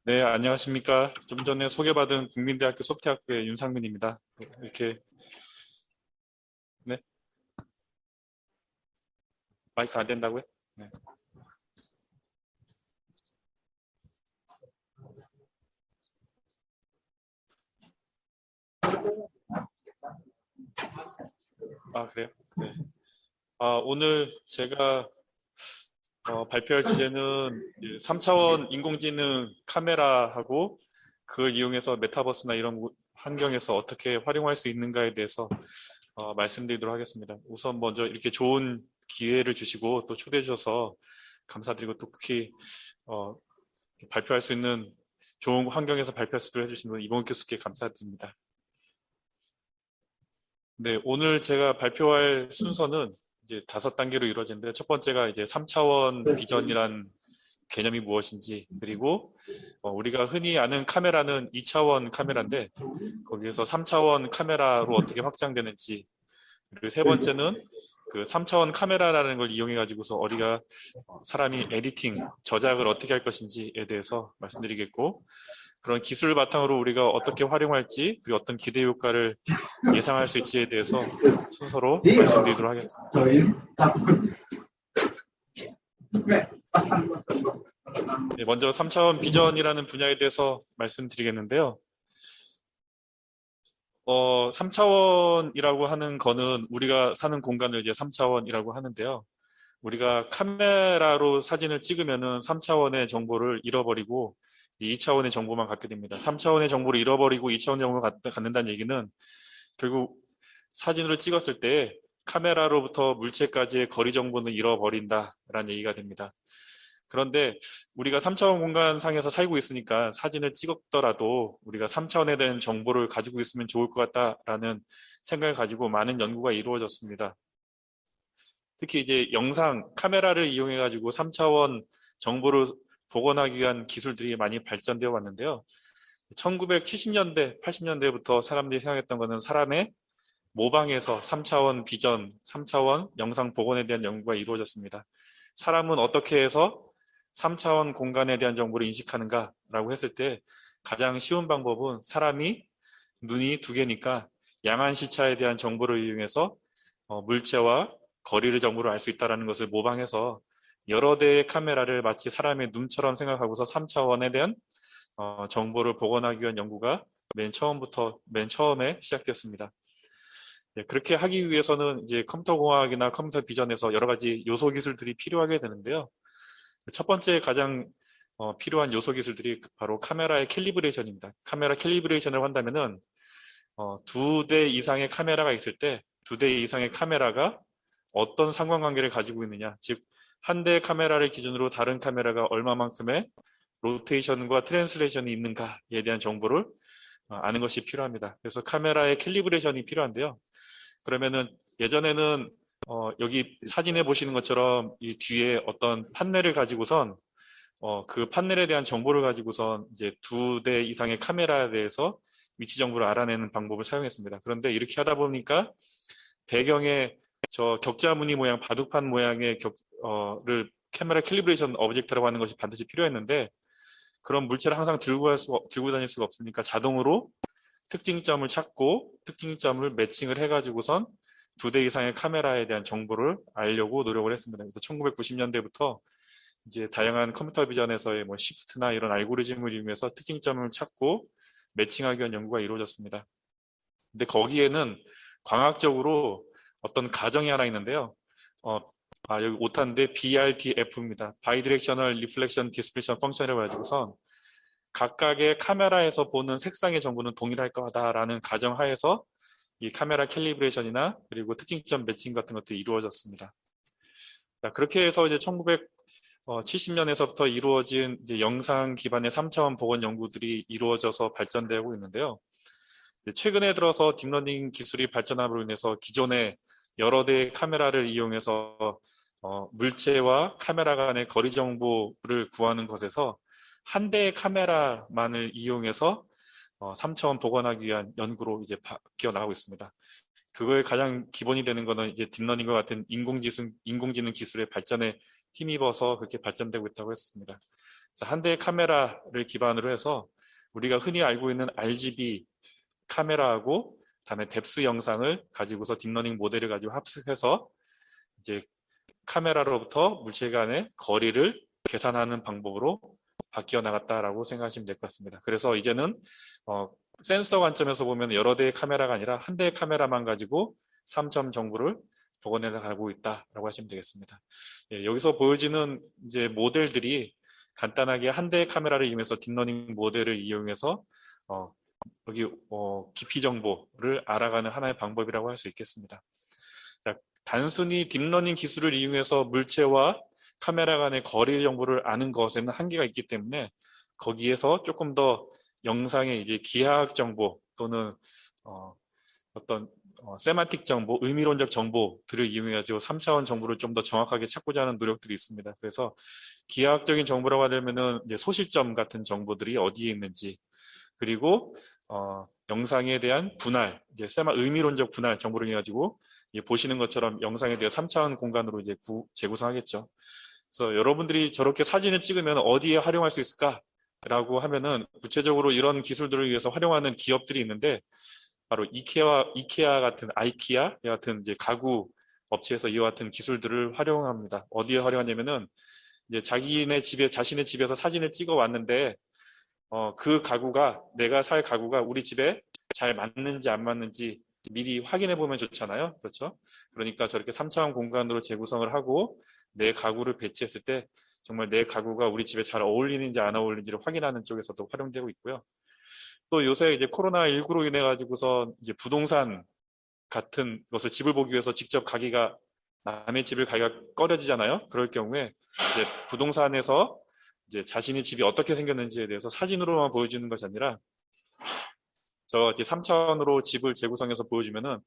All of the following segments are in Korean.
네, 안녕하십니까. 좀 전에 소개받은 국민대학교 소프트웨어학부의 윤상민입니다. 이렇게, 네, 마이크 안 된다고요? 네. 아, 그래요? 네. 오늘 제가 발표할 주제는 3차원 인공지능 카메라하고 그걸 이용해서 메타버스나 이런 환경에서 어떻게 활용할 수 있는가에 대해서 말씀드리도록 하겠습니다. 우선 먼저 이렇게 좋은 기회를 주시고 또 초대해 주셔서 감사드리고 또 특히 어, 발표할 수 있는 좋은 환경에서 발표할 수 있도록 해주신 분 이봉 교수께 감사드립니다. 네, 오늘 제가 발표할 순서는 이제 5단계로 이루어지는데 첫 번째가 이제 3차원 비전이란 개념이 무엇인지, 그리고 우리가 흔히 아는 카메라는 2차원 카메라인데 거기에서 3차원 카메라로 어떻게 확장되는지, 그리고 세 번째는 그 3차원 카메라라는 걸 이용해 가지고서 우리가 사람이 에디팅, 저작을 어떻게 할 것인지에 대해서 말씀드리겠고, 그런 기술 바탕으로 우리가 어떻게 활용할지, 그리고 어떤 기대 효과를 예상할 수 있지에 대해서 순서로 말씀드리도록 하겠습니다. 네, 먼저 3차원 비전이라는 분야에 대해서 말씀드리겠는데요. 3차원이라고 하는 거는 우리가 사는 공간을 이제 3차원이라고 하는데요. 우리가 카메라로 사진을 찍으면은 3차원의 정보를 잃어버리고 2차원의 정보만 갖게 됩니다. 3차원의 정보를 잃어버리고 2차원의 정보를 갖는다는 얘기는 결국 사진으로 찍었을 때 카메라로부터 물체까지의 거리 정보는 잃어버린다라는 얘기가 됩니다. 그런데 우리가 3차원 공간상에서 살고 있으니까 사진을 찍었더라도 우리가 3차원에 대한 정보를 가지고 있으면 좋을 것 같다라는 생각을 가지고 많은 연구가 이루어졌습니다. 특히 이제 영상, 카메라를 이용해 가지고 3차원 정보를 복원하기 위한 기술들이 많이 발전되어 왔는데요. 1970년대, 80년대부터 사람들이 생각했던 것은 사람의 모방에서 3차원 비전, 3차원 영상 복원에 대한 연구가 이루어졌습니다. 사람은 어떻게 해서 3차원 공간에 대한 정보를 인식하는가라고 했을 때 가장 쉬운 방법은 사람이 눈이 2개니까 양안 시차에 대한 정보를 이용해서 물체와 거리를 정보를 알 수 있다는 것을 모방해서 여러 대의 카메라를 마치 사람의 눈처럼 생각하고서 3차원에 대한 정보를 복원하기 위한 연구가 맨 처음에 시작되었습니다. 네, 그렇게 하기 위해서는 이제 컴퓨터 공학이나 컴퓨터 비전에서 여러 가지 요소 기술들이 필요하게 되는데요. 첫 번째 가장 필요한 요소 기술들이 바로 카메라의 캘리브레이션입니다. 카메라 캘리브레이션을 한다면은 2대 이상의 카메라가 있을 때 2대 이상의 카메라가 어떤 상관관계를 가지고 있느냐, 즉 한 대의 카메라를 기준으로 다른 카메라가 얼마만큼의 로테이션과 트랜슬레이션이 있는가에 대한 정보를 아는 것이 필요합니다. 그래서 카메라의 캘리브레이션이 필요한데요. 그러면은 예전에는 여기 사진에 보시는 것처럼 이 뒤에 어떤 판넬을 가지고선 그 판넬에 대한 정보를 가지고선 이제 2대 이상의 카메라에 대해서 위치 정보를 알아내는 방법을 사용했습니다. 그런데 이렇게 하다 보니까 배경에 저 격자 무늬 모양, 바둑판 모양의 를 카메라 캘리브레이션 오브젝트라고 하는 것이 반드시 필요했는데 그런 물체를 항상 들고 다닐 수가 없으니까 자동으로 특징점을 찾고 특징점을 매칭을 해가지고선 2대 이상의 카메라에 대한 정보를 알려고 노력을 했습니다. 그래서 1990년대부터 이제 다양한 컴퓨터 비전에서의 뭐 시프트나 이런 알고리즘을 이용해서 특징점을 찾고 매칭하기 위한 연구가 이루어졌습니다. 근데 거기에는 광학적으로 어떤 가정이 하나 있는데요. 여기 오타인데 BRDF입니다. Bidirectional Reflection Dispersion Function이라고 해가지고선 각각의 카메라에서 보는 색상의 정보는 동일할 거다라는 가정하에서 이 카메라 캘리브레이션이나 그리고 특징점 매칭 같은 것들이 이루어졌습니다. 그렇게 해서 이제 1970년에서부터 이루어진 이제 영상 기반의 3차원 복원 연구들이 이루어져서 발전되고 있는데요. 최근에 들어서 딥러닝 기술이 발전함으로 인해서 기존의 여러 대의 카메라를 이용해서 물체와 카메라 간의 거리 정보를 구하는 것에서 한 대의 카메라만을 이용해서 3차원 복원하기 위한 연구로 이제 바뀌어 나가고 있습니다. 그거에 가장 기본이 되는 거는 이제 딥러닝과 같은 인공지능 기술의 발전에 힘입어서 그렇게 발전되고 있다고 했습니다. 그래서 한 대의 카메라를 기반으로 해서 우리가 흔히 알고 있는 RGB 카메라하고 그다음에 뎁스 영상을 가지고서 딥러닝 모델을 가지고 합숙해서 이제 카메라로부터 물체 간의 거리를 계산하는 방법으로 바뀌어 나갔다라고 생각하시면 될 것 같습니다. 그래서 이제는 센서 관점에서 보면 여러 대의 카메라가 아니라 한 대의 카메라만 가지고 3차원 정보를 복원해 나가고 있다라고 하시면 되겠습니다. 예, 여기서 보여지는 이제 모델들이 간단하게 한 대의 카메라를 이용해서 딥러닝 모델을 이용해서 여기 깊이 정보를 알아가는 하나의 방법이라고 할 수 있겠습니다. 자, 단순히 딥러닝 기술을 이용해서 물체와 카메라 간의 거리 정보를 아는 것에는 한계가 있기 때문에 거기에서 조금 더 영상의 이제 기하학 정보 또는 어떤 세만틱 정보, 의미론적 정보들을 이용해 가지고 3차원 정보를 좀 더 정확하게 찾고자 하는 노력들이 있습니다. 그래서 기하학적인 정보라고 하려면은 이제 소실점 같은 정보들이 어디에 있는지, 그리고 영상에 대한 분할, 이제 의미론적 분할 정보를 해가지고 보시는 것처럼 영상에 대해 3차원 공간으로 이제 재구성하겠죠. 그래서 여러분들이 저렇게 사진을 찍으면 어디에 활용할 수 있을까라고 하면은 구체적으로 이런 기술들을 위해서 활용하는 기업들이 있는데 바로 이케아 같은 이제 가구 업체에서 이와 같은 기술들을 활용합니다. 어디에 활용하냐면은 이제 자신의 집에서 사진을 찍어 왔는데 그 가구가 내가 살 가구가 우리 집에 잘 맞는지 안 맞는지 미리 확인해 보면 좋잖아요. 그렇죠? 그러니까 저렇게 3차원 공간으로 재구성을 하고 내 가구를 배치했을 때 정말 내 가구가 우리 집에 잘 어울리는지 안 어울리는지를 확인하는 쪽에서도 활용되고 있고요. 또 요새 이제 코로나19로 인해 가지고서 이제 부동산 같은 것을 집을 보기 위해서 직접 남의 집을 가기가 꺼려지잖아요. 그럴 경우에 이제 부동산에서 이제 자신의 집이 어떻게 생겼는지에 대해서 사진으로만 보여주는 것이 아니라 이제 3차원으로 집을 재구성해서 보여주면은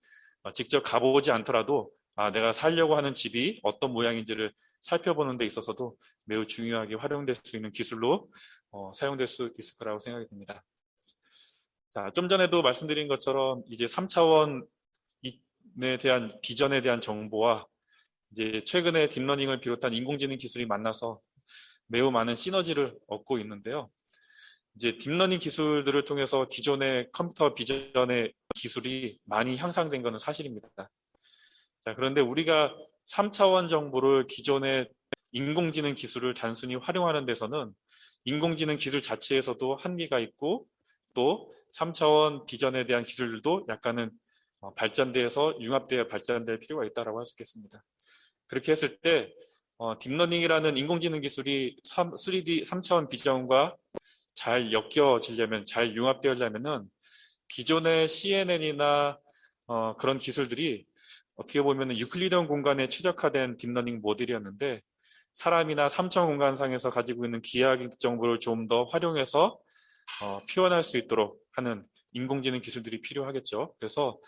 직접 가보지 않더라도 내가 살려고 하는 집이 어떤 모양인지를 살펴보는 데 있어서도 매우 중요하게 활용될 수 있는 기술로 사용될 수 있을 거라고 생각이 듭니다. 자, 좀 전에도 말씀드린 것처럼 이제 3차원에 대한 비전에 대한 정보와 이제 최근에 딥러닝을 비롯한 인공지능 기술이 만나서 매우 많은 시너지를 얻고 있는데요. 이제 딥러닝 기술들을 통해서 기존의 컴퓨터 비전의 기술이 많이 향상된 것은 사실입니다. 자, 그런데 우리가 3차원 정보를 기존의 인공지능 기술을 단순히 활용하는 데서는 인공지능 기술 자체에서도 한계가 있고 또 3차원 비전에 대한 기술들도 약간은 발전돼서 융합되어 발전될 필요가 있다고 할 수 있겠습니다. 그렇게 했을 때 딥러닝이라는 인공지능 기술이 3차원 비전과 잘 엮여지려면, 잘 융합되려면은 기존의 CNN이나 그런 기술들이 어떻게 보면 유클리드언 공간에 최적화된 딥러닝 모델이었는데 사람이나 3차원 공간상에서 가지고 있는 기하학 정보를 좀 더 활용해서 표현할 수 있도록 하는 인공지능 기술들이 필요하겠죠. 그래서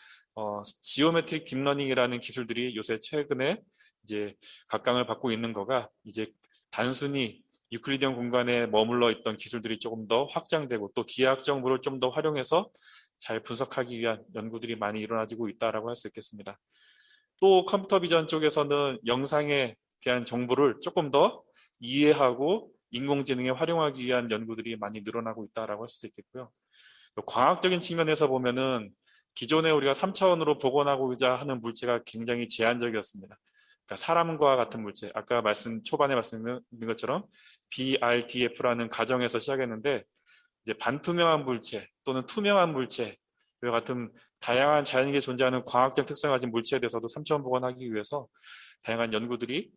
지오메트릭 딥러닝이라는 기술들이 요새 최근에 이제 각광을 받고 있는 거가 이제 단순히 유클리디언 공간에 머물러 있던 기술들이 조금 더 확장되고 또 기하학 정보를 좀 더 활용해서 잘 분석하기 위한 연구들이 많이 일어나지고 있다라고 할 수 있겠습니다. 또 컴퓨터 비전 쪽에서는 영상에 대한 정보를 조금 더 이해하고 인공지능에 활용하기 위한 연구들이 많이 늘어나고 있다라고 할 수도 있겠고요. 과학적인 측면에서 보면은 기존에 우리가 3차원으로 복원하고자 하는 물체가 굉장히 제한적이었습니다. 그러니까 사람과 같은 물체, 아까 초반에 말씀드린 것처럼 BRDF라는 가정에서 시작했는데 이제 반투명한 물체 또는 투명한 물체 그와 같은 다양한 자연계에 존재하는 과학적 특성을 가진 물체에 대해서도 3차원 복원하기 위해서 다양한 연구들이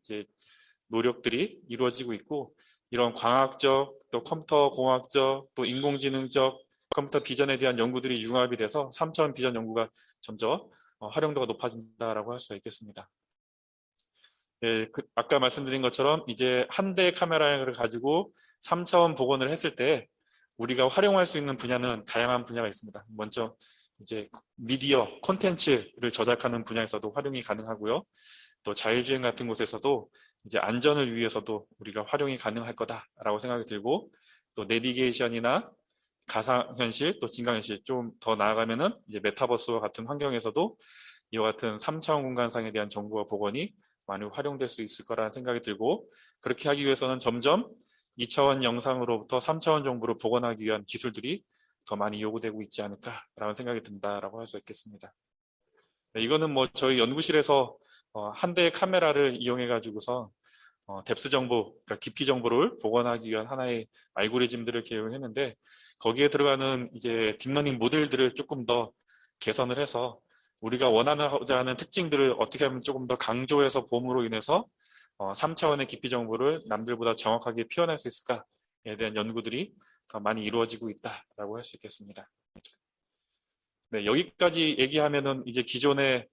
노력들이 이루어지고 있고 이런 광학적 또 컴퓨터 공학적 또 인공지능적 컴퓨터 비전에 대한 연구들이 융합이 돼서 3차원 비전 연구가 점점 활용도가 높아진다라고 할 수가 있겠습니다. 예, 아까 말씀드린 것처럼 이제 한 대의 카메라를 가지고 3차원 복원을 했을 때 우리가 활용할 수 있는 분야는 다양한 분야가 있습니다. 먼저 이제 미디어, 콘텐츠를 저작하는 분야에서도 활용이 가능하고요. 또 자율주행 같은 곳에서도 이제 안전을 위해서도 우리가 활용이 가능할 거다라고 생각이 들고 또 내비게이션이나 가상현실 또 증강현실 좀 더 나아가면은 이제 메타버스와 같은 환경에서도 이와 같은 3차원 공간상에 대한 정보와 복원이 많이 활용될 수 있을 거라는 생각이 들고 그렇게 하기 위해서는 점점 2차원 영상으로부터 3차원 정보를 복원하기 위한 기술들이 더 많이 요구되고 있지 않을까라는 생각이 든다라고 할 수 있겠습니다. 네, 이거는 뭐 저희 연구실에서 한 대의 카메라를 이용해 가지고서 뎁스 정보, 그러니까 깊이 정보를 복원하기 위한 하나의 알고리즘들을 개발했는데 거기에 들어가는 이제 딥러닝 모델들을 조금 더 개선을 해서 우리가 원하고자 하는 특징들을 어떻게 하면 조금 더 강조해서 봄으로 인해서 3차원의 깊이 정보를 남들보다 정확하게 표현할 수 있을까에 대한 연구들이 더 많이 이루어지고 있다라고 할 수 있겠습니다. 네, 여기까지 얘기하면은 이제 기존의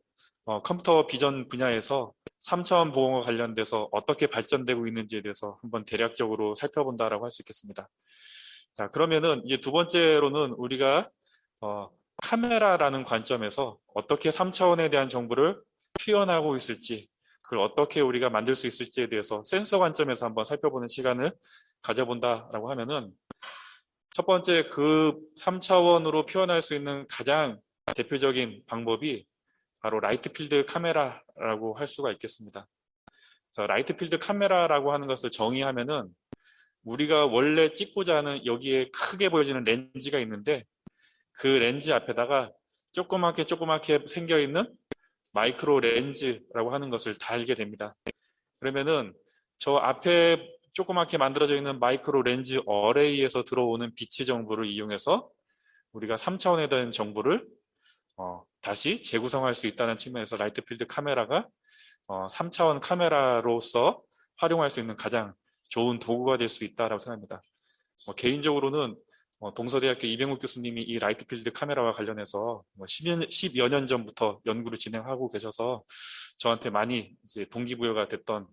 컴퓨터 비전 분야에서 3차원 보험과 관련돼서 어떻게 발전되고 있는지에 대해서 한번 대략적으로 살펴본다라고 할 수 있겠습니다. 자, 그러면은 이제 두 번째로는 우리가 카메라라는 관점에서 어떻게 3차원에 대한 정보를 표현하고 있을지, 그걸 어떻게 우리가 만들 수 있을지에 대해서 센서 관점에서 한번 살펴보는 시간을 가져본다라고 하면은 첫 번째 그 3차원으로 표현할 수 있는 가장 대표적인 방법이 바로 라이트 필드 카메라라고 할 수가 있겠습니다. 그래서 라이트 필드 카메라라고 하는 것을 정의하면은 우리가 원래 찍고자 하는 여기에 크게 보여지는 렌즈가 있는데 그 렌즈 앞에다가 조그맣게 생겨 있는 마이크로 렌즈라고 하는 것을 달게 됩니다. 그러면은 저 앞에 조그맣게 만들어져 있는 마이크로 렌즈 어레이에서 들어오는 빛의 정보를 이용해서 우리가 3차원에 대한 정보를 다시 재구성할 수 있다는 측면에서 라이트 필드 카메라가 3차원 카메라로서 활용할 수 있는 가장 좋은 도구가 될 수 있다고 생각합니다. 개인적으로는 동서대학교 이병욱 교수님이 이 라이트 필드 카메라와 관련해서 10여 년 전부터 연구를 진행하고 계셔서 저한테 많이 이제 동기부여가 됐던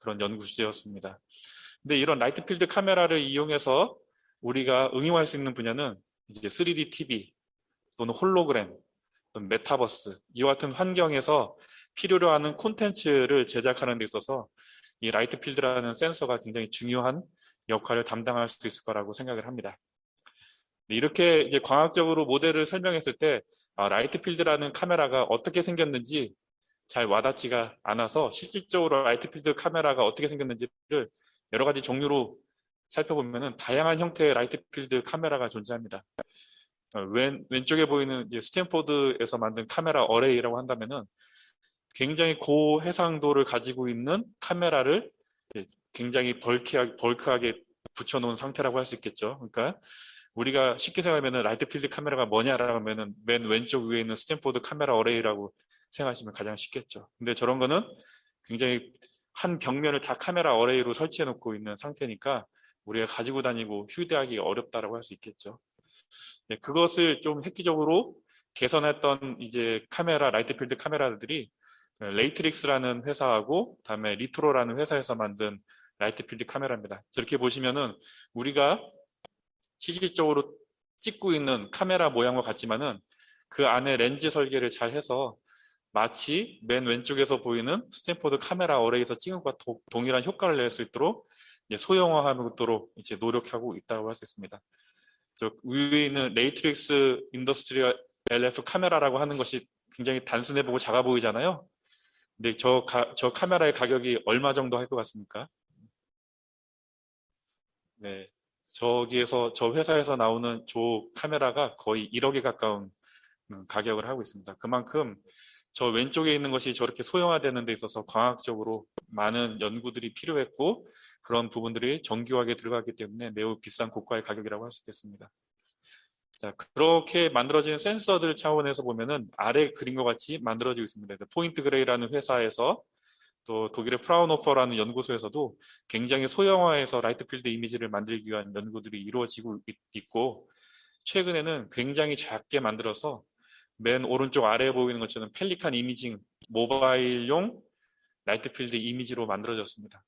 그런 연구 주제였습니다. 근데 이런 라이트 필드 카메라를 이용해서 우리가 응용할 수 있는 분야는 이제 3D TV 또는 홀로그램 또는 메타버스 이와 같은 환경에서 필요로 하는 콘텐츠를 제작하는 데 있어서 이 라이트 필드라는 센서가 굉장히 중요한 역할을 담당할 수 있을 거라고 생각을 합니다. 이렇게 이제 광학적으로 모델을 설명했을 때 라이트 필드라는 카메라가 어떻게 생겼는지 잘 와닿지가 않아서 실질적으로 라이트 필드 카메라가 어떻게 생겼는지를 여러 가지 종류로 살펴보면 다양한 형태의 라이트 필드 카메라가 존재합니다. 왼쪽에 보이는 이제 스탠포드에서 만든 카메라 어레이라고 한다면은 굉장히 고해상도를 가지고 있는 카메라를 굉장히 벌크하게 붙여놓은 상태라고 할 수 있겠죠. 그러니까 우리가 쉽게 생각하면 라이트 필드 카메라가 뭐냐라고 하면은 맨 왼쪽 위에 있는 스탠포드 카메라 어레이라고 생각하시면 가장 쉽겠죠. 근데 저런 거는 굉장히 한 벽면을 다 카메라 어레이로 설치해 놓고 있는 상태니까 우리가 가지고 다니고 휴대하기 어렵다라고 할 수 있겠죠. 네, 그것을 좀 획기적으로 개선했던 이제 라이트 필드 카메라들이 레이트릭스라는 회사하고 다음에 리트로라는 회사에서 만든 라이트 필드 카메라입니다. 저렇게 보시면은 우리가 실질적으로 찍고 있는 카메라 모양과 같지만은 그 안에 렌즈 설계를 잘 해서 마치 맨 왼쪽에서 보이는 스탠포드 카메라 어레이에서 찍은 것과 동일한 효과를 낼 수 있도록 소형화하도록 이제 노력하고 있다고 할 수 있습니다. 저 위에 있는 레이트릭스 인더스트리얼 LF 카메라라고 하는 것이 굉장히 단순해 보고 작아 보이잖아요. 근데 저 카메라의 가격이 얼마 정도 할 것 같습니까? 네. 저 회사에서 나오는 저 카메라가 거의 1억에 가까운 가격을 하고 있습니다. 그만큼 저 왼쪽에 있는 것이 저렇게 소형화되는 데 있어서 과학적으로 많은 연구들이 필요했고 그런 부분들이 정교하게 들어가기 때문에 매우 비싼 고가의 가격이라고 할 수 있겠습니다. 자, 그렇게 만들어진 센서들 차원에서 보면은 아래 그림과 같이 만들어지고 있습니다. 포인트 그레이라는 회사에서 또 독일의 프라운호퍼라는 연구소에서도 굉장히 소형화해서 라이트 필드 이미지를 만들기 위한 연구들이 이루어지고 있고 최근에는 굉장히 작게 만들어서 맨 오른쪽 아래에 보이는 것처럼 펠리칸 이미징 모바일용 라이트 필드 이미지로 만들어졌습니다.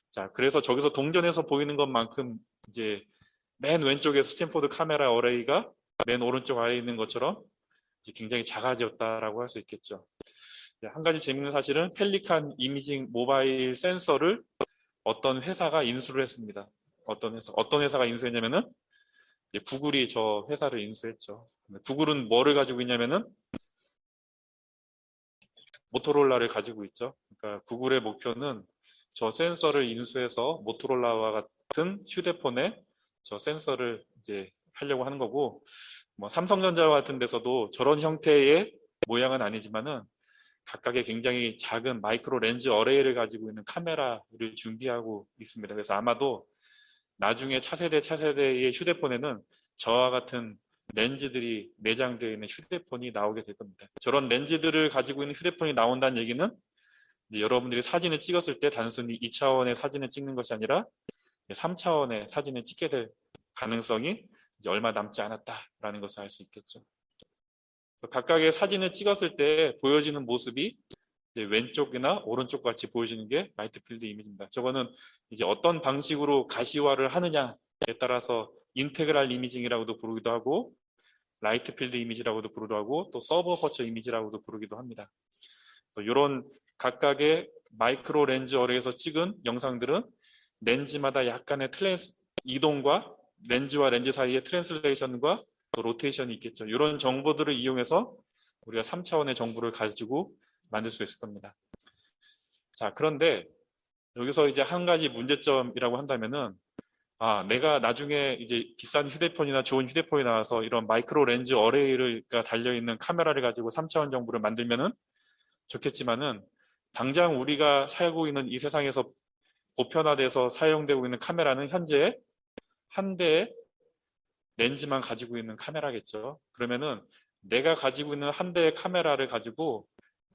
자, 그래서 저기서 동전에서 보이는 것만큼 이제 맨 왼쪽에 스탠포드 카메라 어레이가 맨 오른쪽 아래에 있는 것처럼 굉장히 작아졌다라고 할 수 있겠죠. 한 가지 재밌는 사실은 펠리칸 이미징 모바일 센서를 어떤 회사가 인수를 했습니다. 어떤 회사가 인수했냐면은 구글이 저 회사를 인수했죠. 구글은 뭐를 가지고 있냐면은 모토로라를 가지고 있죠. 그러니까 구글의 목표는 저 센서를 인수해서 모토로라와 같은 휴대폰에 저 센서를 이제 하려고 하는 거고, 뭐 삼성전자 같은 데서도 저런 형태의 모양은 아니지만은 각각의 굉장히 작은 마이크로 렌즈 어레이를 가지고 있는 카메라를 준비하고 있습니다. 그래서 아마도 나중에 차세대의 휴대폰에는 저와 같은 렌즈들이 내장되어 있는 휴대폰이 나오게 될 겁니다. 저런 렌즈들을 가지고 있는 휴대폰이 나온다는 얘기는 이제 여러분들이 사진을 찍었을 때 단순히 2차원의 사진을 찍는 것이 아니라 3차원의 사진을 찍게 될 가능성이 이제 얼마 남지 않았다라는 것을 알 수 있겠죠. 그래서 각각의 사진을 찍었을 때 보여지는 모습이 이제 왼쪽이나 오른쪽 같이 보여지는 게 라이트 필드 이미지입니다. 저거는 이제 어떤 방식으로 가시화를 하느냐에 따라서 인테그랄 이미징이라고도 부르기도 하고, 라이트 필드 이미지라고도 부르기도 하고, 또 서브 어퍼처 이미지라고도 부르기도 합니다. 그래서 이런 각각의 마이크로 렌즈 어레이에서 찍은 영상들은 렌즈마다 약간의 이동과 렌즈와 렌즈 사이의 트랜슬레이션과 또 로테이션이 있겠죠. 이런 정보들을 이용해서 우리가 3차원의 정보를 가지고 만들 수 있을 겁니다. 자, 그런데 여기서 이제 한 가지 문제점이라고 한다면은, 내가 나중에 이제 비싼 휴대폰이나 좋은 휴대폰이 나와서 이런 마이크로 렌즈 어레이가 달려있는 카메라를 가지고 3차원 정보를 만들면은 좋겠지만은, 당장 우리가 살고 있는 이 세상에서 보편화돼서 사용되고 있는 카메라는 현재 한 대의 렌즈만 가지고 있는 카메라겠죠. 그러면은 내가 가지고 있는 한 대의 카메라를 가지고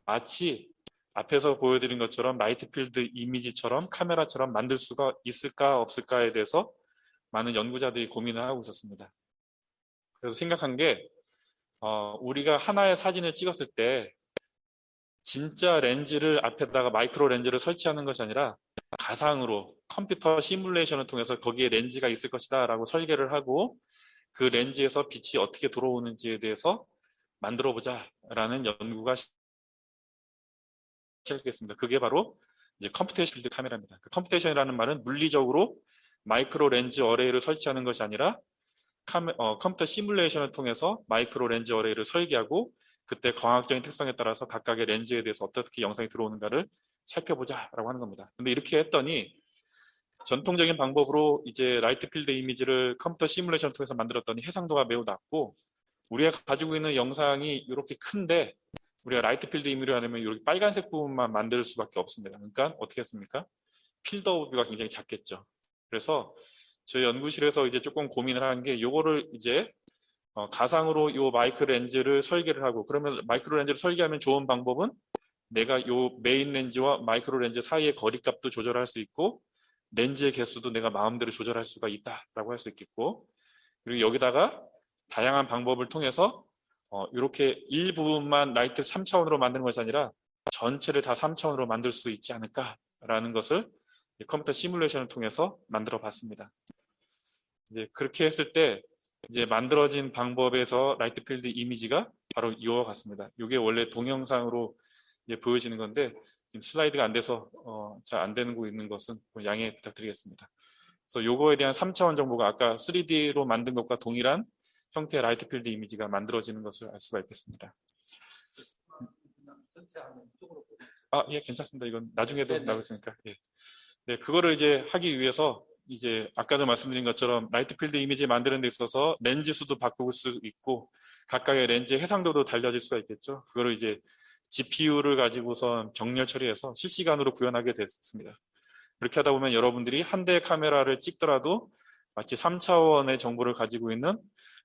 마치 앞에서 보여드린 것처럼 라이트 필드 이미지처럼 카메라처럼 만들 수가 있을까 없을까에 대해서 많은 연구자들이 고민을 하고 있었습니다. 그래서 생각한 게 우리가 하나의 사진을 찍었을 때 진짜 렌즈를 앞에다가 마이크로 렌즈를 설치하는 것이 아니라 가상으로 컴퓨터 시뮬레이션을 통해서 거기에 렌즈가 있을 것이다 라고 설계를 하고 그 렌즈에서 빛이 어떻게 들어오는지에 대해서 만들어 보자 라는 연구가 시작했습니다. 그게 바로 이제 컴퓨테이션 필드 카메라입니다. 그 컴퓨테이션이라는 말은 물리적으로 마이크로 렌즈 어레이를 설치하는 것이 아니라 컴퓨터 시뮬레이션을 통해서 마이크로 렌즈 어레이를 설계하고 그때 광학적인 특성에 따라서 각각의 렌즈에 대해서 어떻게 영상이 들어오는가를 살펴보자라고 하는 겁니다. 근데 이렇게 했더니 전통적인 방법으로 이제 라이트 필드 이미지를 컴퓨터 시뮬레이션을 통해서 만들었더니 해상도가 매우 낮고 우리가 가지고 있는 영상이 이렇게 큰데 우리가 라이트 필드 이미지를 하려면 이렇게 빨간색 부분만 만들 수밖에 없습니다. 그러니까 어떻게 했습니까? 필드 뷰가 굉장히 작겠죠. 그래서 저희 연구실에서 이제 조금 고민을 한 게 요거를 이제 가상으로 요 마이크로 렌즈를 설계를 하고 그러면 마이크로 렌즈를 설계하면 좋은 방법은 내가 요 메인 렌즈와 마이크로 렌즈 사이의 거리값도 조절할 수 있고 렌즈의 개수도 내가 마음대로 조절할 수가 있다라고 할 수 있겠고 그리고 여기다가 다양한 방법을 통해서 이렇게 일부분만 라이트 3차원으로 만드는 것이 아니라 전체를 다 3차원으로 만들 수 있지 않을까라는 것을 컴퓨터 시뮬레이션을 통해서 만들어 봤습니다. 이제 그렇게 했을 때 이제 만들어진 방법에서 라이트 필드 이미지가 바로 이와 같습니다. 이게 원래 동영상으로 이제 보여지는 건데 지금 슬라이드가 안 돼서 잘 안 되는 거 있는 것은 양해 부탁드리겠습니다. 그래서 요거에 대한 3차원 정보가 아까 3D로 만든 것과 동일한 형태의 라이트 필드 이미지가 만들어지는 것을 알 수가 있겠습니다. 예, 괜찮습니다. 이건 나중에도 나오겠으니까. 예. 네, 그거를 이제 하기 위해서 이제 아까도 말씀드린 것처럼 라이트 필드 이미지 만드는 데 있어서 렌즈 수도 바꿀 수 있고 각각의 렌즈의 해상도도 달려질 수가 있겠죠. 그거를 이제 GPU를 가지고선 병렬 처리해서 실시간으로 구현하게 됐습니다. 그렇게 하다 보면 여러분들이 한 대의 카메라를 찍더라도 마치 3차원의 정보를 가지고 있는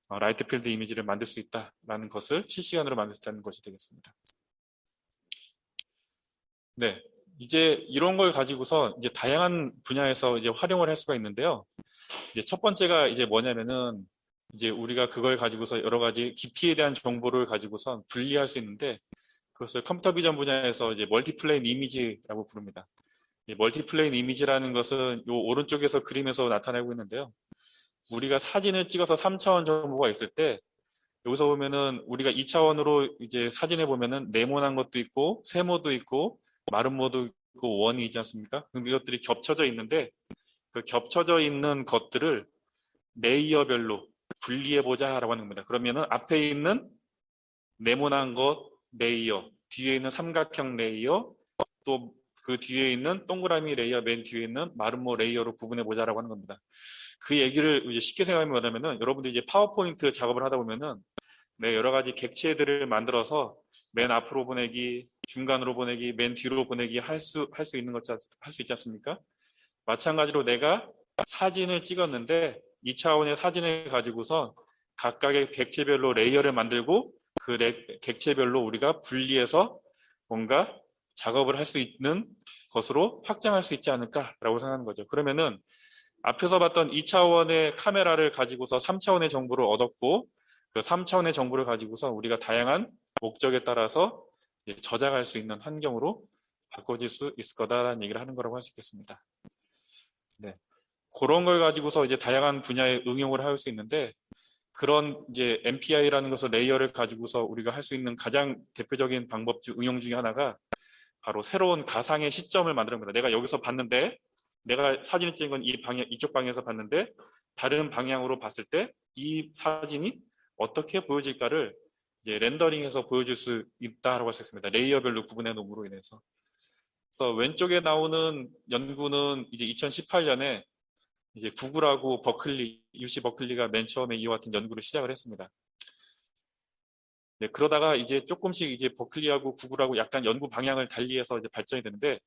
라이트 필드 이미지를 만들 수 있다라는 것을 실시간으로 만들 수 있다는 것이 되겠습니다. 네, 이제 이런 걸 가지고서 이제 다양한 분야에서 이제 활용을 할 수가 있는데요. 이제 첫 번째가 이제 뭐냐면은 이제 우리가 그걸 가지고서 여러 가지 깊이에 대한 정보를 가지고서 분리할 수 있는데 그것을 컴퓨터 비전 분야에서 이제 멀티플레인 이미지라고 부릅니다. 이 멀티플레인 이미지라는 것은 요 오른쪽에서 그림에서 나타내고 있는데요. 우리가 사진을 찍어서 3차원 정보가 있을 때 여기서 보면은 우리가 2차원으로 이제 사진에 보면은 네모난 것도 있고 세모도 있고 마른 모도 있고 원이 있지 않습니까? 근데 이것들이 겹쳐져 있는데 그 겹쳐져 있는 것들을 레이어별로 분리해 보자라고 하는 겁니다. 그러면은 앞에 있는 네모난 것 레이어, 뒤에 있는 삼각형 레이어, 또 그 뒤에 있는 동그라미 레이어 맨 뒤에 있는 마름모 레이어로 구분해 보자라고 하는 겁니다. 그 얘기를 이제 쉽게 생각하면 뭐냐면은 여러분들이 이제 파워포인트 작업을 하다 보면은 여러 가지 객체들을 만들어서 맨 앞으로 보내기, 중간으로 보내기, 맨 뒤로 보내기 할 수 있는 할 수 있지 않습니까? 마찬가지로 내가 사진을 찍었는데 2차원의 사진을 가지고서 각각의 객체별로 레이어를 만들고 그 객체별로 우리가 분리해서 뭔가 작업을 할 수 있는 것으로 확장할 수 있지 않을까라고 생각하는 거죠. 그러면은 앞에서 봤던 2차원의 카메라를 가지고서 3차원의 정보를 얻었고 그 3차원의 정보를 가지고서 우리가 다양한 목적에 따라서 저장할 수 있는 환경으로 바꿔질 수 있을 거다라는 얘기를 하는 거라고 할 수 있겠습니다. 네. 그런 걸 가지고서 이제 다양한 분야에 응용을 할 수 있는데 그런 이제 MPI라는 것을 레이어를 가지고서 우리가 할 수 있는 가장 대표적인 방법 중 응용 중에 하나가 바로 새로운 가상의 시점을 만드는 겁니다. 내가 여기서 봤는데 내가 사진을 찍은 건 이쪽 방향에서 봤는데 다른 방향으로 봤을 때 이 사진이 어떻게 보여질까를 이제 렌더링해서 보여줄 수 있다라고 할 수 있습니다. 레이어별로 구분해 놓음으로 인해서. 그래서 왼쪽에 나오는 연구는 이제 2018년에 이제 구글하고 UC 버클리가 맨 처음에 이와 같은 연구를 시작을 했습니다. 네, 그러다가 이제 조금씩 이제 버클리하고 구글하고 약간 연구 방향을 달리해서 이제 발전이 되는데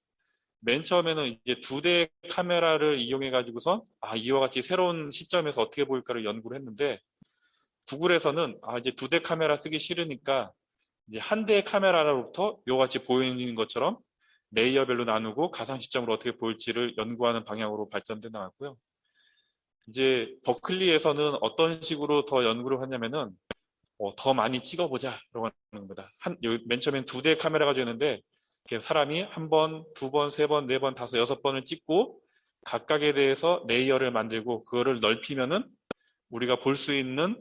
맨 처음에는 이제 2대 카메라를 이용해 가지고서 이와 같이 새로운 시점에서 어떻게 보일까를 연구를 했는데 구글에서는 이제 2대 카메라 쓰기 싫으니까 이제 한 대의 카메라로부터 이와 같이 보이는 것처럼 레이어별로 나누고 가상 시점으로 어떻게 보일지를 연구하는 방향으로 발전돼 나왔고요. 이제 버클리에서는 어떤 식으로 더 연구를 하냐면은 더 많이 찍어보자라고 하는 겁니다. 맨 처음엔 2대 카메라가 되는데 사람이 한 번, 2번, 3번, 4번, 5, 6번을 찍고 각각에 대해서 레이어를 만들고 그거를 넓히면은 우리가 볼 수 있는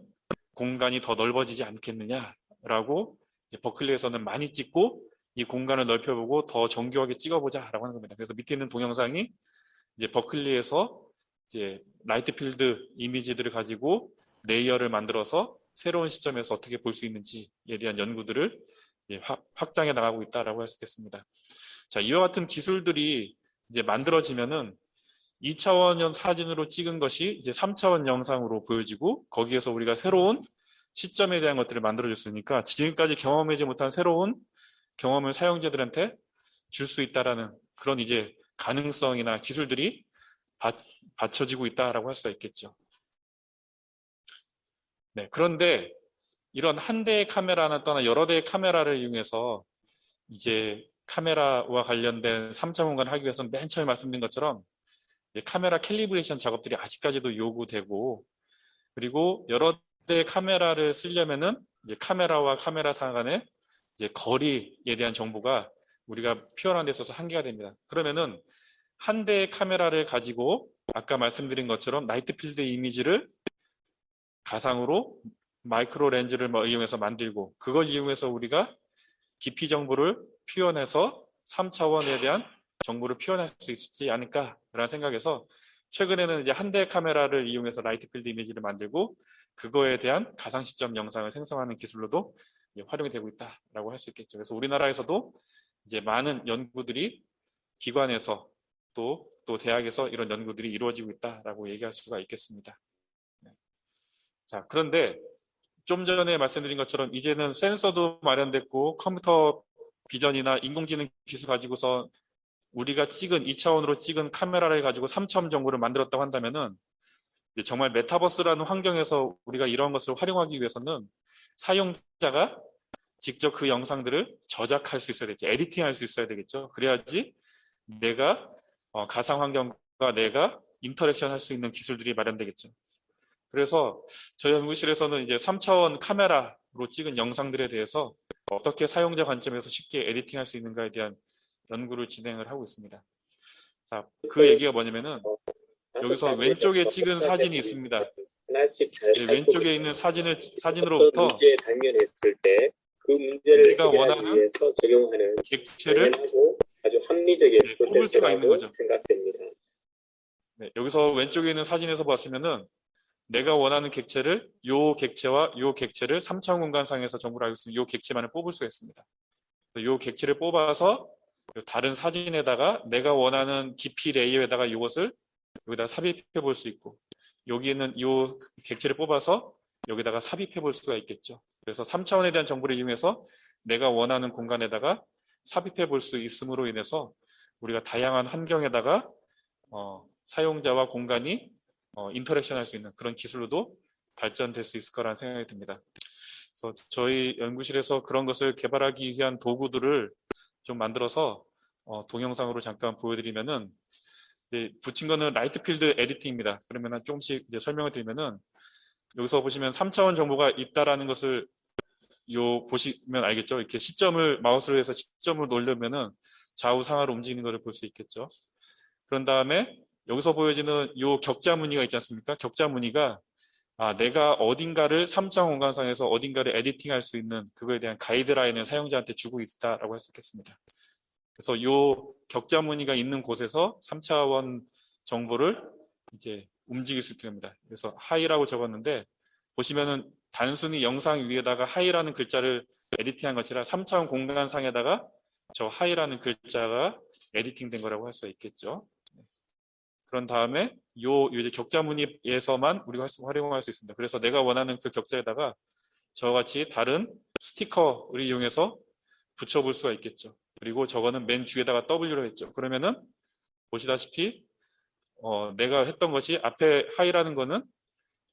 공간이 더 넓어지지 않겠느냐라고 이제 버클리에서는 많이 찍고 이 공간을 넓혀보고 더 정교하게 찍어보자라고 하는 겁니다. 그래서 밑에 있는 동영상이 이제 버클리에서 이제 라이트 필드 이미지들을 가지고 레이어를 만들어서 새로운 시점에서 어떻게 볼 수 있는지에 대한 연구들을 확장해 나가고 있다라고 할 수 있겠습니다. 자, 이와 같은 기술들이 이제 만들어지면은 2차원 사진으로 찍은 것이 이제 3차원 영상으로 보여지고 거기에서 우리가 새로운 시점에 대한 것들을 만들어줬으니까 지금까지 경험하지 못한 새로운 경험을 사용자들한테 줄 수 있다라는 그런 이제 가능성이나 기술들이 받쳐지고 있다라고 할 수가 있겠죠. 네, 그런데 이런 한 대의 카메라나 또는 여러 대의 카메라를 이용해서 이제 카메라와 관련된 3차 공간을 하기 위해서는 맨 처음에 말씀드린 것처럼 카메라 캘리브레이션 작업들이 아직까지도 요구되고 그리고 여러 대의 카메라를 쓰려면은 이제 카메라와 카메라 간의 이제 거리에 대한 정보가 우리가 표현하는 데 있어서 한계가 됩니다. 그러면은 한 대의 카메라를 가지고 아까 말씀드린 것처럼 나이트 필드 이미지를 가상으로 마이크로 렌즈를 이용해서 만들고 그걸 이용해서 우리가 깊이 정보를 표현해서 3차원에 대한 정보를 표현할 수 있지 않을까라는 생각에서 최근에는 이제 한 대의 카메라를 이용해서 라이트 필드 이미지를 만들고 그거에 대한 가상 시점 영상을 생성하는 기술로도 활용이 되고 있다라고 할 수 있겠죠. 그래서 우리나라에서도 이제 많은 연구들이 기관에서 또 대학에서 이런 연구들이 이루어지고 있다라고 얘기할 수가 있겠습니다. 자, 그런데 좀 전에 말씀드린 것처럼 이제는 센서도 마련됐고 컴퓨터 비전이나 인공지능 기술 가지고서 우리가 찍은 2차원으로 찍은 카메라를 가지고 3차원 정보를 만들었다고 한다면은 정말 메타버스라는 환경에서 우리가 이런 것을 활용하기 위해서는 사용자가 직접 그 영상들을 저작할 수 있어야 되겠죠. 에디팅할 수 있어야 되겠죠. 그래야지 내가 가상 환경과 내가 인터랙션 할 수 있는 기술들이 마련되겠죠. 그래서 저희 연구실에서는 이제 3차원 카메라로 찍은 영상들에 대해서 어떻게 사용자 관점에서 쉽게 에디팅할 수 있는가에 대한 연구를 진행을 하고 있습니다. 자, 그 얘기가 뭐냐면은 여기서 왼쪽에 찍은 사진이 있습니다. 왼쪽에 있는 사진으로부터 문제에 당면했을 때 그 문제를 내가 원하는 위해서 적용하는 객체를 아주 합리적인 뽑을 수가 있는 거죠. 생각됩니다. 네, 여기서 왼쪽에 있는 사진에서 봤으면은 내가 원하는 객체를 요 객체와 요 객체를 3차원 공간상에서 정보를 알고 있으면 요 객체만을 뽑을 수가 있습니다. 요 객체를 뽑아서 그리고 다른 사진에다가 내가 원하는 깊이 레이어에다가 이것을 여기다가 삽입해 볼 수 있고, 여기는 이 객체를 뽑아서 여기다가 삽입해 볼 수가 있겠죠. 그래서 3차원에 대한 정보를 이용해서 내가 원하는 공간에다가 삽입해 볼 수 있음으로 인해서 우리가 다양한 환경에다가 사용자와 공간이 인터랙션 할 수 있는 그런 기술로도 발전될 수 있을 거라는 생각이 듭니다. 그래서 저희 연구실에서 그런 것을 개발하기 위한 도구들을 좀 만들어서 동영상으로 잠깐 보여드리면은, 붙인 거는 라이트 필드 에디팅입니다. 그러면 조금씩 이제 설명을 드리면은, 여기서 보시면 3차원 정보가 있다라는 것을 보시면 알겠죠. 이렇게 시점을 마우스로 해서 시점을 놓으려면은 좌우상하로 움직이는 것을 볼 수 있겠죠. 그런 다음에 여기서 보여지는 요 격자 무늬가 있지 않습니까? 격자 무늬가 내가 어딘가를 3차원 공간상에서 어딘가를 에디팅할 수 있는 그거에 대한 가이드라인을 사용자한테 주고 있다라고 할 수 있겠습니다. 그래서 요 격자 무늬가 있는 곳에서 3차원 정보를 이제 움직일 수 있게 됩니다. 그래서 하이라고 적었는데, 보시면은 단순히 영상 위에다가 하이라는 글자를 에디팅한 것이라 3차원 공간상에다가 저 하이라는 글자가 에디팅된 거라고 할 수 있겠죠. 그런 다음에 이제 격자 무늬에서만 우리가 활용할 수 있습니다. 그래서 내가 원하는 그 격자에다가 저와 같이 다른 스티커를 이용해서 붙여볼 수가 있겠죠. 그리고 저거는 맨 뒤에다가 W로 했죠. 그러면은 보시다시피 내가 했던 것이 앞에 하이라는 거는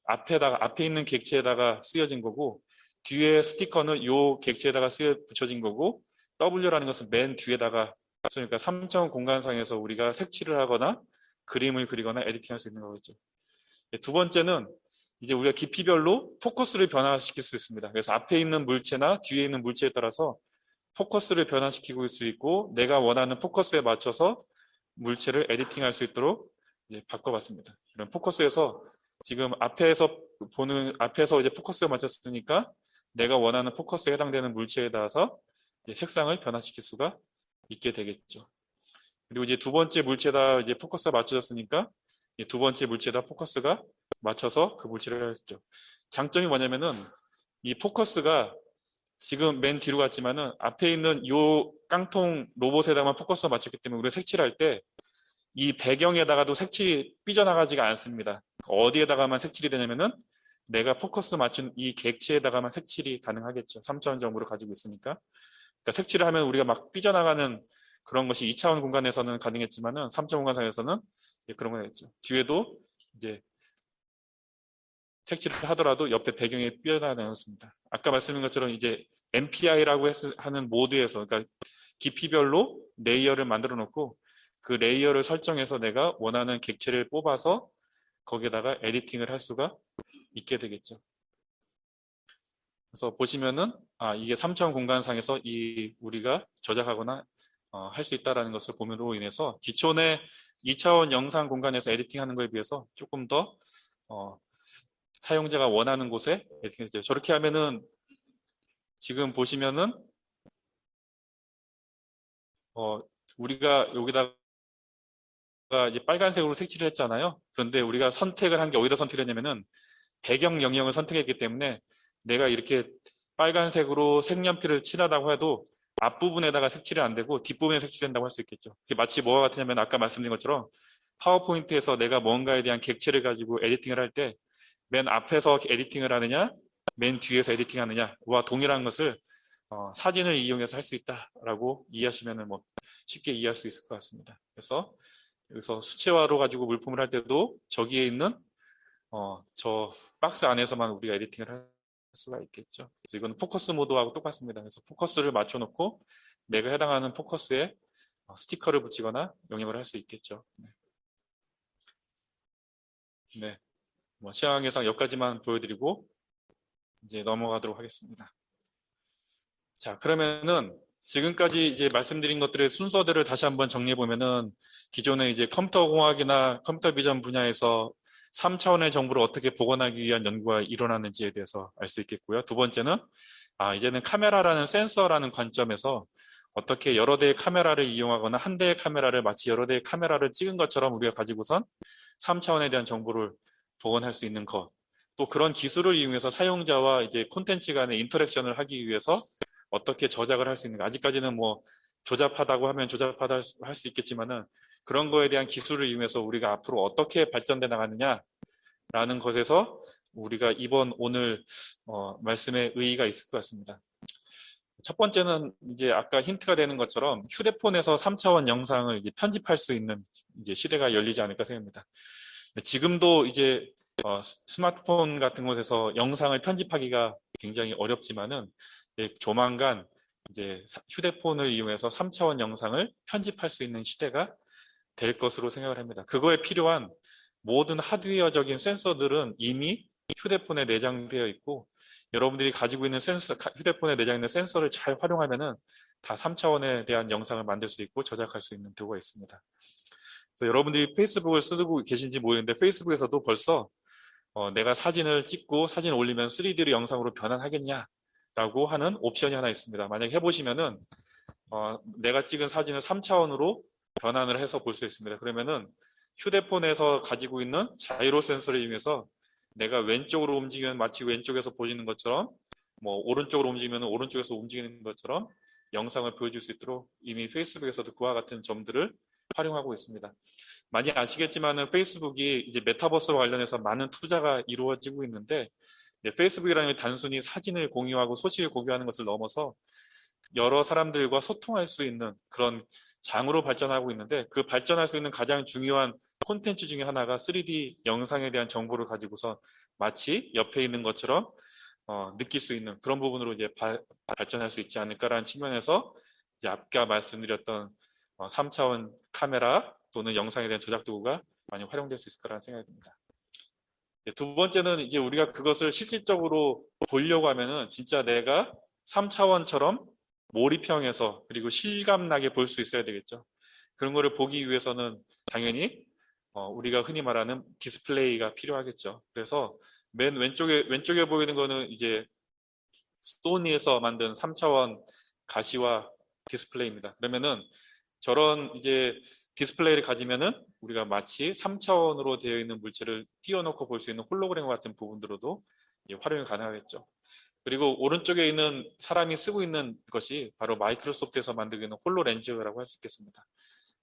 앞에 있는 객체에다가 쓰여진 거고, 뒤에 스티커는 요 객체에다가 붙여진 거고, W라는 것은 맨 뒤에다가, 그러니까 3차원 공간상에서 우리가 색칠을 하거나 그림을 그리거나 에디팅할 수 있는 거겠죠. 두 번째는 이제 우리가 깊이별로 포커스를 변화시킬 수 있습니다. 그래서 앞에 있는 물체나 뒤에 있는 물체에 따라서 포커스를 변화시키고 있을 수 있고, 내가 원하는 포커스에 맞춰서 물체를 에디팅할 수 있도록 이제 바꿔봤습니다. 그럼 포커스에서 지금 앞에서 이제 포커스에 맞췄으니까 내가 원하는 포커스에 해당되는 물체에 따라서 이제 색상을 변화시킬 수가 있게 되겠죠. 그리고 이제 두 번째 물체에다 이제 포커스가 맞춰졌으니까 두 번째 물체에다 포커스가 맞춰서 그 물체를 했죠. 장점이 뭐냐면은 이 포커스가 지금 맨 뒤로 갔지만은 앞에 있는 요 깡통 로봇에다만 포커스가 맞췄기 때문에 우리가 색칠할 때 이 배경에다가도 색칠이 삐져나가지가 않습니다. 어디에다가만 색칠이 되냐면은 내가 포커스 맞춘 이 객체에다가만 색칠이 가능하겠죠. 3차원 정보를 가지고 있으니까. 그러니까 색칠을 하면 우리가 막 삐져나가는 그런 것이 2차원 공간에서는 가능했지만은 3차원 공간상에서는 그런 건 있죠. 뒤에도 이제 색칠을 하더라도 옆에 배경에 삐져나가습니다. 아까 말씀드린 것처럼 이제 MPI라고 하는 모드에서, 그러니까 깊이별로 레이어를 만들어 놓고 그 레이어를 설정해서 내가 원하는 객체를 뽑아서 거기에다가 에디팅을 할 수가 있게 되겠죠. 그래서 보시면은 이게 3차원 공간상에서 우리가 저작하거나 할 수 있다는 것을 봄으로 인해서 기존의 2차원 영상 공간에서 에디팅하는 것에 비해서 조금 더 사용자가 원하는 곳에 에디팅해줘요. 저렇게 하면은 지금 보시면은 우리가 여기다가 이제 빨간색으로 색칠을 했잖아요. 그런데 우리가 선택을 한 게 어디다 선택을 했냐면은 배경 영역을 선택했기 때문에 내가 이렇게 빨간색으로 색연필을 칠하다고 해도 앞부분에다가 색칠이 안 되고 뒷부분에 색칠된다고 할 수 있겠죠. 그게 마치 뭐와 같으냐면 아까 말씀드린 것처럼 파워포인트에서 내가 뭔가에 대한 객체를 가지고 에디팅을 할 때 맨 앞에서 에디팅을 하느냐 맨 뒤에서 에디팅하느냐와 동일한 것을 사진을 이용해서 할 수 있다라고 이해하시면 뭐 쉽게 이해할 수 있을 것 같습니다. 그래서 여기서 수채화로 가지고 물품을 할 때도 저기에 있는 저 박스 안에서만 우리가 에디팅을 할 수가 있겠죠. 그래서 이건 포커스 모드하고 똑같습니다. 그래서 포커스를 맞춰놓고 내가 해당하는 포커스에 스티커를 붙이거나 영역을 할 수 있겠죠. 네. 뭐 시향 예상 여기까지만 보여드리고 이제 넘어가도록 하겠습니다. 자, 그러면은 지금까지 이제 말씀드린 것들의 순서대로 다시 한번 정리해 보면은 기존에 이제 컴퓨터 공학이나 컴퓨터 비전 분야에서 3차원의 정보를 어떻게 복원하기 위한 연구가 일어나는지에 대해서 알 수 있겠고요. 두 번째는 이제는 카메라라는 센서라는 관점에서 어떻게 여러 대의 카메라를 이용하거나 한 대의 카메라를 마치 여러 대의 카메라를 찍은 것처럼 우리가 가지고선 3차원에 대한 정보를 복원할 수 있는 것. 또 그런 기술을 이용해서 사용자와 이제 콘텐츠 간의 인터랙션을 하기 위해서 어떻게 저작을 할 수 있는가. 아직까지는 뭐 조잡하다고 하면 조잡하다 할 수 있겠지만은 그런 거에 대한 기술을 이용해서 우리가 앞으로 어떻게 발전돼 나가느냐라는 것에서 우리가 오늘 말씀에 의의가 있을 것 같습니다. 첫 번째는 이제 아까 힌트가 되는 것처럼 휴대폰에서 3차원 영상을 이제 편집할 수 있는 이제 시대가 열리지 않을까 생각합니다. 지금도 이제 스마트폰 같은 곳에서 영상을 편집하기가 굉장히 어렵지만은 조만간 이제 휴대폰을 이용해서 3차원 영상을 편집할 수 있는 시대가 될 것으로 생각을 합니다. 그거에 필요한 모든 하드웨어적인 센서들은 이미 휴대폰에 내장되어 있고 여러분들이 가지고 있는 휴대폰에 내장있는 센서를 잘 활용하면은 다 3차원에 대한 영상을 만들 수 있고 저작할 수 있는 도구가 있습니다. 그래서 여러분들이 페이스북을 쓰고 계신지 모르겠는데 페이스북에서도 벌써 내가 사진을 찍고 사진을 올리면 3D로 영상으로 변환하겠냐라고 하는 옵션이 하나 있습니다. 만약에 해보시면은 내가 찍은 사진을 3차원으로 변환을 해서 볼 수 있습니다. 그러면은 휴대폰에서 가지고 있는 자이로 센서를 이용해서 내가 왼쪽으로 움직이면 마치 왼쪽에서 보이는 것처럼 오른쪽으로 움직이면 오른쪽에서 움직이는 것처럼 영상을 보여줄 수 있도록 이미 페이스북에서도 그와 같은 점들을 활용하고 있습니다. 많이 아시겠지만은 페이스북이 이제 메타버스와 관련해서 많은 투자가 이루어지고 있는데 페이스북이라는 게 단순히 사진을 공유하고 소식을 공유하는 것을 넘어서 여러 사람들과 소통할 수 있는 그런 장으로 발전하고 있는데 그 발전할 수 있는 가장 중요한 콘텐츠 중에 하나가 3D 영상에 대한 정보를 가지고서 마치 옆에 있는 것처럼 느낄 수 있는 그런 부분으로 이제 발전할 수 있지 않을까라는 측면에서 이제 아까 말씀드렸던 3차원 카메라 또는 영상에 대한 조작 도구가 많이 활용될 수 있을 거라는 생각이 듭니다. 두 번째는 이제 우리가 그것을 실질적으로 보려고 하면은 진짜 내가 3차원처럼 몰입형에서 그리고 실감나게 볼 수 있어야 되겠죠. 그런 거를 보기 위해서는 당연히 우리가 흔히 말하는 디스플레이가 필요하겠죠. 그래서 맨 왼쪽에 보이는 거는 이제 소니에서 만든 3차원 가시화 디스플레이입니다. 그러면은 저런 이제 디스플레이를 가지면은 우리가 마치 3차원으로 되어 있는 물체를 띄워놓고 볼 수 있는 홀로그램 같은 부분들로도 활용이 가능하겠죠. 그리고 오른쪽에 있는 사람이 쓰고 있는 것이 바로 마이크로소프트에서 만들고 있는 홀로렌즈라고 할 수 있겠습니다.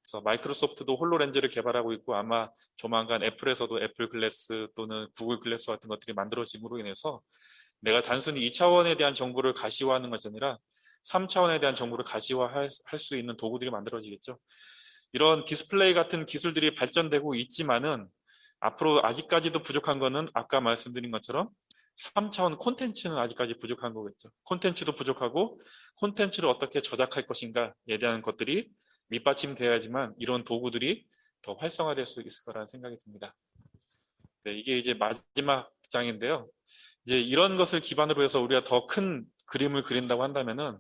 그래서 마이크로소프트도 홀로렌즈를 개발하고 있고 아마 조만간 애플에서도 애플 글래스 또는 구글 글래스 같은 것들이 만들어짐으로 인해서 내가 단순히 2차원에 대한 정보를 가시화하는 것이 아니라 3차원에 대한 정보를 가시화할 수 있는 도구들이 만들어지겠죠. 이런 디스플레이 같은 기술들이 발전되고 있지만은 앞으로 아직까지도 부족한 거는 아까 말씀드린 것처럼 3차원 콘텐츠는 아직까지 부족한 거겠죠. 콘텐츠도 부족하고 콘텐츠를 어떻게 저작할 것인가에 대한 것들이 밑받침되어야지만 이런 도구들이 더 활성화될 수 있을 거라는 생각이 듭니다. 네, 이게 이제 마지막 장인데요. 이제 이런 것을 기반으로 해서 우리가 더 큰 그림을 그린다고 한다면은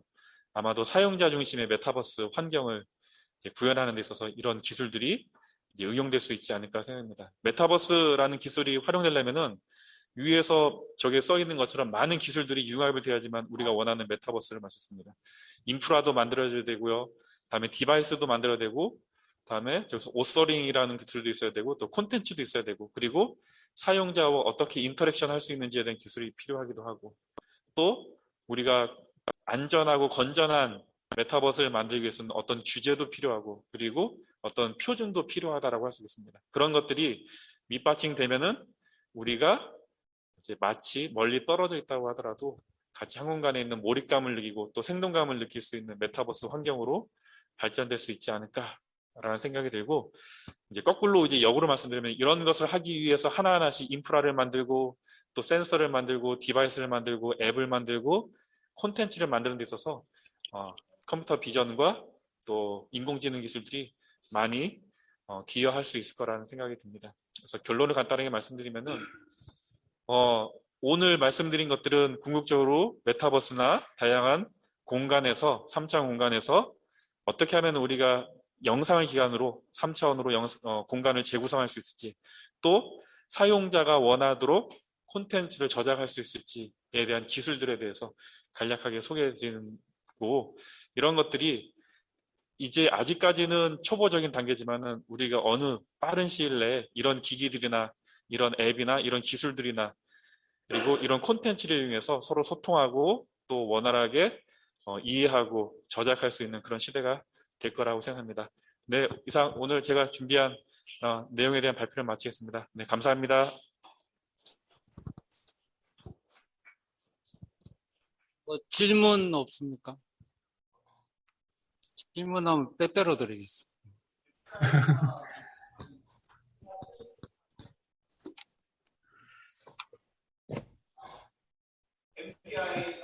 아마도 사용자 중심의 메타버스 환경을 이제 구현하는 데 있어서 이런 기술들이 이제 응용될 수 있지 않을까 생각합니다. 메타버스라는 기술이 활용되려면은 위에서 저게 써 있는 것처럼 많은 기술들이 융합이 돼야지만 우리가 원하는 메타버스를 마쳤습니다. 인프라도 만들어야 되고요. 다음에 디바이스도 만들어야 되고, 다음에 저기서 오서링이라는 기술도 있어야 되고, 또 콘텐츠도 있어야 되고, 그리고 사용자와 어떻게 인터랙션 할 수 있는지에 대한 기술이 필요하기도 하고, 또 우리가 안전하고 건전한 메타버스를 만들기 위해서는 어떤 규제도 필요하고, 그리고 어떤 표준도 필요하다라고 할 수 있습니다. 그런 것들이 밑받침되면은 우리가 이제 마치 멀리 떨어져 있다고 하더라도 같이 한 공간에 있는 몰입감을 느끼고 또 생동감을 느낄 수 있는 메타버스 환경으로 발전될 수 있지 않을까라는 생각이 들고, 이제 거꾸로 이제 역으로 말씀드리면 이런 것을 하기 위해서 하나하나씩 인프라를 만들고 또 센서를 만들고 디바이스를 만들고 앱을 만들고 콘텐츠를 만드는 데 있어서 컴퓨터 비전과 또 인공지능 기술들이 많이 기여할 수 있을 거라는 생각이 듭니다. 그래서 결론을 간단하게 말씀드리면은 오늘 말씀드린 것들은 궁극적으로 메타버스나 다양한 공간에서 3차원 공간에서 어떻게 하면 우리가 영상을 기반으로 3차원으로 공간을 재구성할 수 있을지, 또 사용자가 원하도록 콘텐츠를 저장할 수 있을지에 대한 기술들에 대해서 간략하게 소개해 드리고, 이런 것들이 이제 아직까지는 초보적인 단계지만은 우리가 어느 빠른 시일 내에 이런 기기들이나 이런 앱이나 이런 기술들이나 그리고 이런 콘텐츠를 이용해서 서로 소통하고 또 원활하게 이해하고 저작할 수 있는 그런 시대가 될 거라고 생각합니다. 네, 이상 오늘 제가 준비한 내용에 대한 발표를 마치겠습니다. 네, 감사합니다. 뭐 질문 없습니까? 질문하면 빼빼로 드리겠습니다. SPI